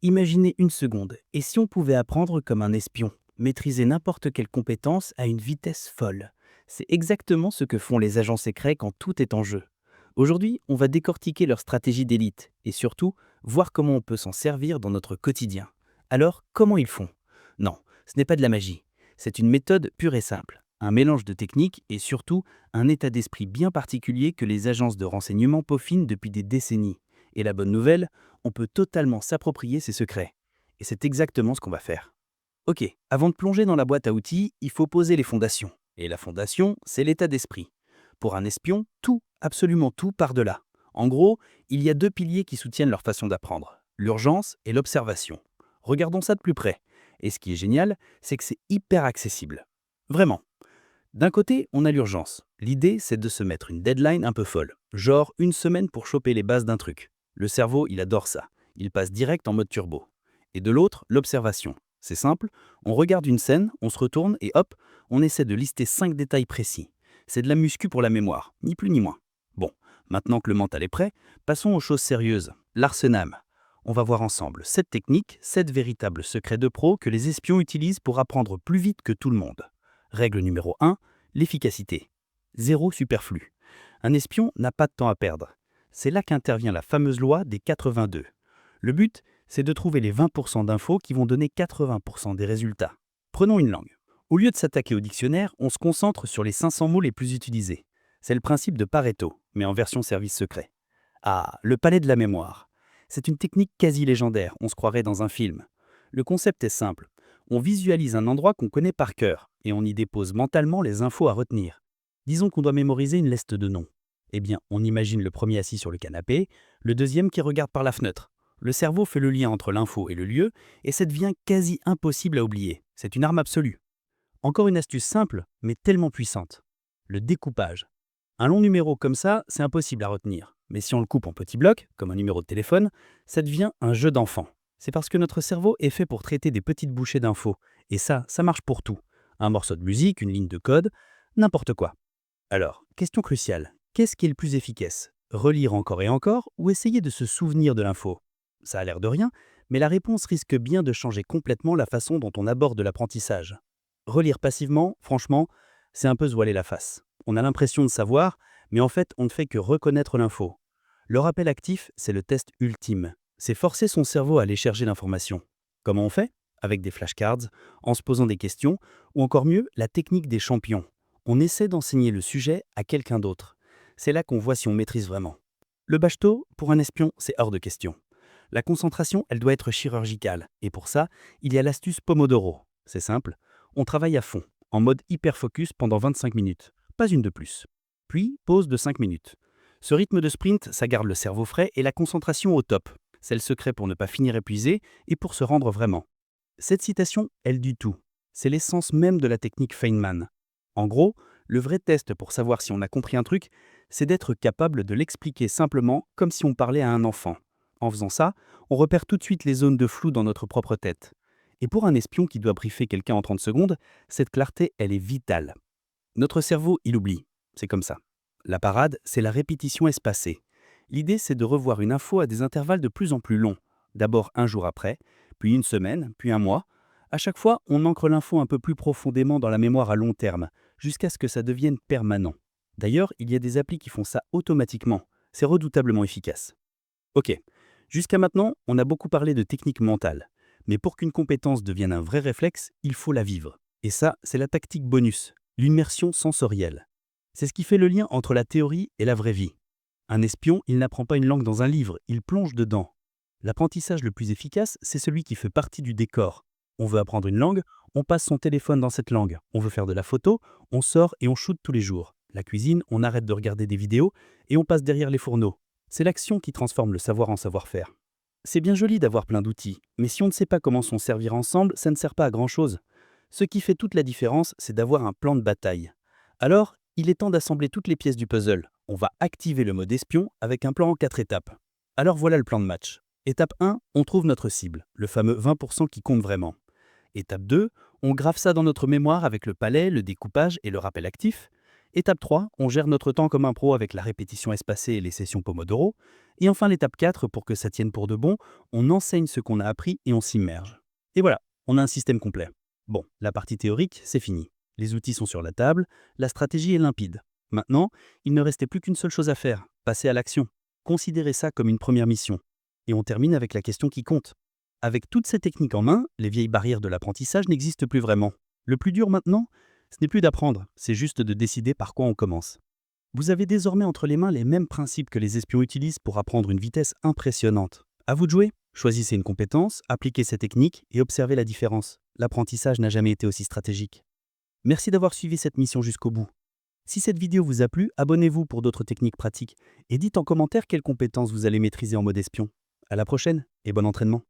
Imaginez une seconde, et si on pouvait apprendre comme un espion, maîtriser n'importe quelle compétence à une vitesse folle? C'est exactement ce que font les agents secrets quand tout est en jeu. Aujourd'hui, on va décortiquer leur stratégie d'élite et surtout voir comment on peut s'en servir dans notre quotidien. Alors, comment ils font? Non, ce n'est pas de la magie. C'est une méthode pure et simple, un mélange de techniques et surtout un état d'esprit bien particulier que les agences de renseignement peaufinent depuis des décennies. Et la bonne nouvelle, on peut totalement s'approprier ses secrets. Et c'est exactement ce qu'on va faire. Ok, avant de plonger dans la boîte à outils, il faut poser les fondations. Et la fondation, c'est l'état d'esprit. Pour un espion, tout, absolument tout part de là. En gros, il y a deux piliers qui soutiennent leur façon d'apprendre, l'urgence et l'observation. Regardons ça de plus près. Et ce qui est génial, c'est que c'est hyper accessible. Vraiment. D'un côté, on a l'urgence. L'idée, c'est de se mettre une deadline un peu folle, genre une semaine pour choper les bases d'un truc. Le cerveau, il adore ça. Il passe direct en mode turbo. Et de l'autre, l'observation. C'est simple, on regarde une scène, on se retourne et hop, on essaie de lister 5 détails précis. C'est de la muscu pour la mémoire, ni plus ni moins. Bon, maintenant que le mental est prêt, passons aux choses sérieuses. L'arsenal. On va voir ensemble 7 techniques, 7 véritables secrets de pro que les espions utilisent pour apprendre plus vite que tout le monde. Règle numéro 1, l'efficacité. Zéro superflu. Un espion n'a pas de temps à perdre. C'est là qu'intervient la fameuse loi des 82. Le but, c'est de trouver les 20% d'infos qui vont donner 80% des résultats. Prenons une langue. Au lieu de s'attaquer au dictionnaire, on se concentre sur les 500 mots les plus utilisés. C'est le principe de Pareto, mais en version service secret. Ah, le palais de la mémoire. C'est une technique quasi légendaire, on se croirait dans un film. Le concept est simple. On visualise un endroit qu'on connaît par cœur et on y dépose mentalement les infos à retenir. Disons qu'on doit mémoriser une liste de noms. Eh bien, on imagine le premier assis sur le canapé, le deuxième qui regarde par la fenêtre. Le cerveau fait le lien entre l'info et le lieu et ça devient quasi impossible à oublier. C'est une arme absolue. Encore une astuce simple, mais tellement puissante. Le découpage. Un long numéro comme ça, c'est impossible à retenir. Mais si on le coupe en petits blocs, comme un numéro de téléphone, ça devient un jeu d'enfant. C'est parce que notre cerveau est fait pour traiter des petites bouchées d'infos. Et ça marche pour tout. Un morceau de musique, une ligne de code, n'importe quoi. Alors, question cruciale. Qu'est-ce qui est le plus efficace? Relire encore et encore ou essayer de se souvenir de l'info? Ça a l'air de rien, mais la réponse risque bien de changer complètement la façon dont on aborde l'apprentissage. Relire passivement, franchement, c'est un peu se voiler la face. On a l'impression de savoir, mais en fait, on ne fait que reconnaître l'info. Le rappel actif, c'est le test ultime. C'est forcer son cerveau à aller chercher l'information. Comment on fait? Avec des flashcards, en se posant des questions, ou encore mieux, la technique des champions. On essaie d'enseigner le sujet à quelqu'un d'autre. C'est là qu'on voit si on maîtrise vraiment. Le bachto, pour un espion, c'est hors de question. La concentration, elle doit être chirurgicale, et pour ça, il y a l'astuce Pomodoro. C'est simple, on travaille à fond, en mode hyper focus pendant 25 minutes, pas une de plus. Puis, pause de 5 minutes. Ce rythme de sprint, ça garde le cerveau frais et la concentration au top. C'est le secret pour ne pas finir épuisé et pour se rendre vraiment. Cette citation, elle dit tout. C'est l'essence même de la technique Feynman. En gros, le vrai test pour savoir si on a compris un truc, c'est d'être capable de l'expliquer simplement comme si on parlait à un enfant. En faisant ça, on repère tout de suite les zones de flou dans notre propre tête. Et pour un espion qui doit briefer quelqu'un en 30 secondes, cette clarté, elle est vitale. Notre cerveau, il oublie. C'est comme ça. La parade, c'est la répétition espacée. L'idée, c'est de revoir une info à des intervalles de plus en plus longs. D'abord un jour après, puis une semaine, puis un mois. À chaque fois, on ancre l'info un peu plus profondément dans la mémoire à long terme, jusqu'à ce que ça devienne permanent. D'ailleurs, il y a des applis qui font ça automatiquement. C'est redoutablement efficace. Ok, jusqu'à maintenant, on a beaucoup parlé de technique mentale. Mais pour qu'une compétence devienne un vrai réflexe, il faut la vivre. Et ça, c'est la tactique bonus, l'immersion sensorielle. C'est ce qui fait le lien entre la théorie et la vraie vie. Un espion, il n'apprend pas une langue dans un livre, il plonge dedans. L'apprentissage le plus efficace, c'est celui qui fait partie du décor. On veut apprendre une langue, on passe son téléphone dans cette langue. On veut faire de la photo, on sort et on shoot tous les jours. La cuisine, on arrête de regarder des vidéos et on passe derrière les fourneaux. C'est l'action qui transforme le savoir en savoir-faire. C'est bien joli d'avoir plein d'outils, mais si on ne sait pas comment s'en servir ensemble, ça ne sert pas à grand-chose. Ce qui fait toute la différence, c'est d'avoir un plan de bataille. Alors, il est temps d'assembler toutes les pièces du puzzle. On va activer le mode espion avec un plan en 4 étapes. Alors voilà le plan de match. Étape 1, on trouve notre cible, le fameux 20% qui compte vraiment. Étape 2, on grave ça dans notre mémoire avec le palais, le découpage et le rappel actif. Étape 3, on gère notre temps comme un pro avec la répétition espacée et les sessions Pomodoro. Et enfin l'étape 4, pour que ça tienne pour de bon, on enseigne ce qu'on a appris et on s'immerge. Et voilà, on a un système complet. Bon, la partie théorique, c'est fini. Les outils sont sur la table, la stratégie est limpide. Maintenant, il ne restait plus qu'une seule chose à faire, passer à l'action. Considérez ça comme une première mission. Et on termine avec la question qui compte. Avec toutes ces techniques en main, les vieilles barrières de l'apprentissage n'existent plus vraiment. Le plus dur maintenant, ce n'est plus d'apprendre, c'est juste de décider par quoi on commence. Vous avez désormais entre les mains les mêmes principes que les espions utilisent pour apprendre une vitesse impressionnante. À vous de jouer. Choisissez une compétence, appliquez ces techniques et observez la différence. L'apprentissage n'a jamais été aussi stratégique. Merci d'avoir suivi cette mission jusqu'au bout. Si cette vidéo vous a plu, abonnez-vous pour d'autres techniques pratiques et dites en commentaire quelles compétences vous allez maîtriser en mode espion. À la prochaine et bon entraînement.